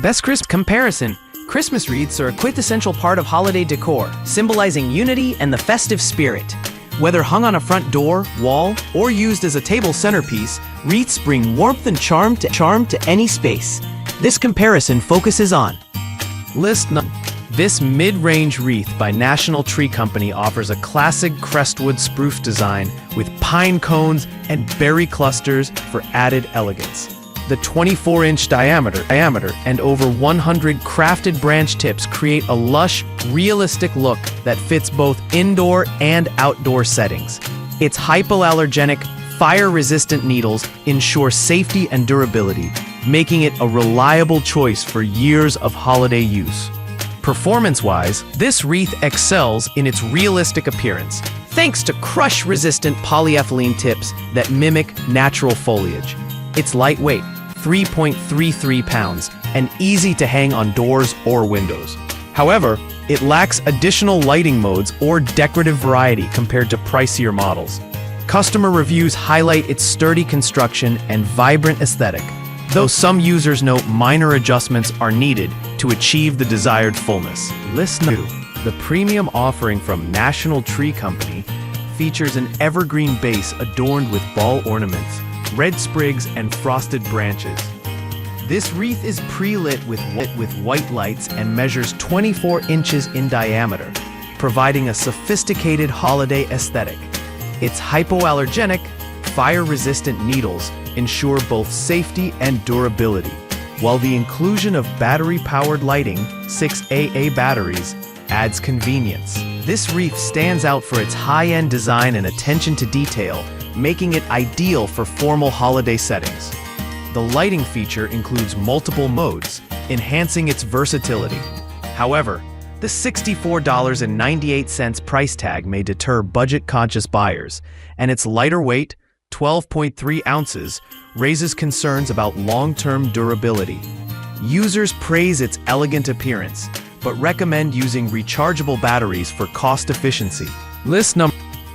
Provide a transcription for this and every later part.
Best Christmas comparison. Christmas wreaths are a quintessential part of holiday decor, symbolizing unity and the festive spirit. Whether hung on a front door, wall, or used as a table centerpiece, wreaths bring warmth and charm to any space. This comparison focuses on List none. This mid-range wreath by National Tree Company offers a classic crestwood spruce design with pine cones and berry clusters for added elegance. The 24-inch diameter and over 100 crafted branch tips create a lush, realistic look that fits both indoor and outdoor settings. Its hypoallergenic, fire-resistant needles ensure safety and durability, making it a reliable choice for years of holiday use. Performance-wise, this wreath excels in its realistic appearance, thanks to crush-resistant polyethylene tips that mimic natural foliage. It's lightweight, 3.33 pounds, and easy to hang on doors or windows. However, it lacks additional lighting modes or decorative variety compared to pricier models. Customer reviews highlight its sturdy construction and vibrant aesthetic, though some users note minor adjustments are needed to achieve the desired fullness. List 2. The premium offering from National Tree Company features an evergreen base adorned with ball ornaments, red sprigs, and frosted branches. This wreath is pre-lit with white lights and measures 24 inches in diameter, providing a sophisticated holiday aesthetic. Its hypoallergenic, fire-resistant needles ensure both safety and durability, while the inclusion of battery-powered lighting, 6 AA batteries, adds convenience. This wreath stands out for its high-end design and attention to detail, making it ideal for formal holiday settings. The lighting feature includes multiple modes, enhancing its versatility. However, the $64.98 price tag may deter budget-conscious buyers, and its lighter weight, 12.3 ounces, raises concerns about long-term durability. Users praise its elegant appearance, but recommend using rechargeable batteries for cost efficiency. List number.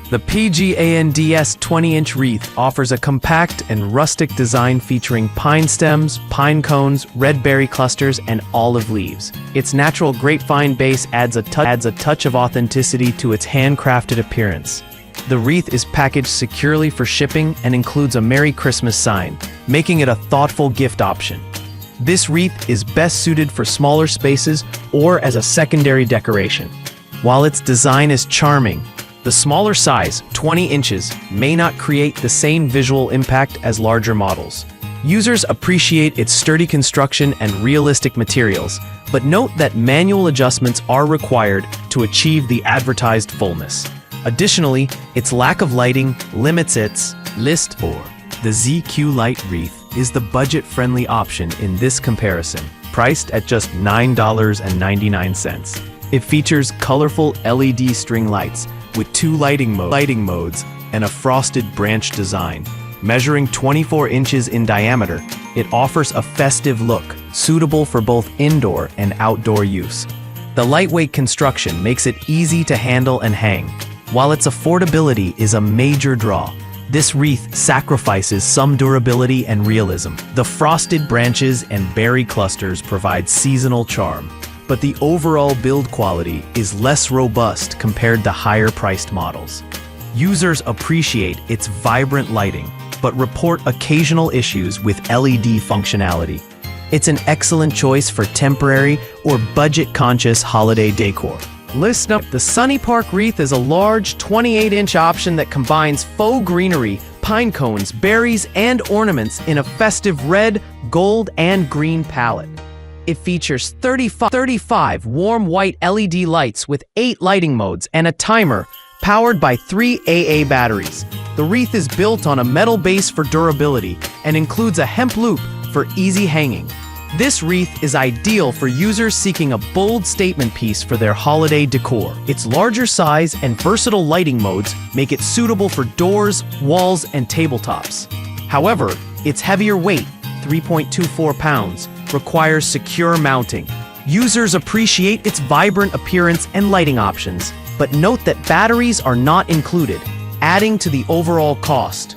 The PGANDS 20-inch wreath offers a compact and rustic design featuring pine stems, pine cones, red berry clusters, and olive leaves. Its natural grapevine base adds a touch of authenticity to its handcrafted appearance. The wreath is packaged securely for shipping and includes a Merry Christmas sign, making it a thoughtful gift option. This wreath is best suited for smaller spaces or as a secondary decoration. While its design is charming, the smaller size, 20 inches, may not create the same visual impact as larger models. Users appreciate its sturdy construction and realistic materials, but note that manual adjustments are required to achieve the advertised fullness. Additionally, its lack of lighting limits its List 4. The ZQ Light Wreath is the budget-friendly option in this comparison, priced at just $9.99. It features colorful LED string lights with 2 lighting modes and a frosted branch design. Measuring 24 inches in diameter, it offers a festive look, suitable for both indoor and outdoor use. The lightweight construction makes it easy to handle and hang, while its affordability is a major draw. This wreath sacrifices some durability and realism. The frosted branches and berry clusters provide seasonal charm, but the overall build quality is less robust compared to higher-priced models. Users appreciate its vibrant lighting, but report occasional issues with LED functionality. It's an excellent choice for temporary or budget-conscious holiday decor. List up. The Sunny Park Wreath is a large 28-inch option that combines faux greenery, pine cones, berries, and ornaments in a festive red, gold, and green palette. It features 35 warm white LED lights with 8 lighting modes and a timer, powered by 3 AA batteries. The wreath is built on a metal base for durability and includes a hemp loop for easy hanging. This wreath is ideal for users seeking a bold statement piece for their holiday decor. Its larger size and versatile lighting modes make it suitable for doors, walls, and tabletops. However, its heavier weight, 3.24 pounds, requires secure mounting. Users appreciate its vibrant appearance and lighting options, but note that batteries are not included, adding to the overall cost.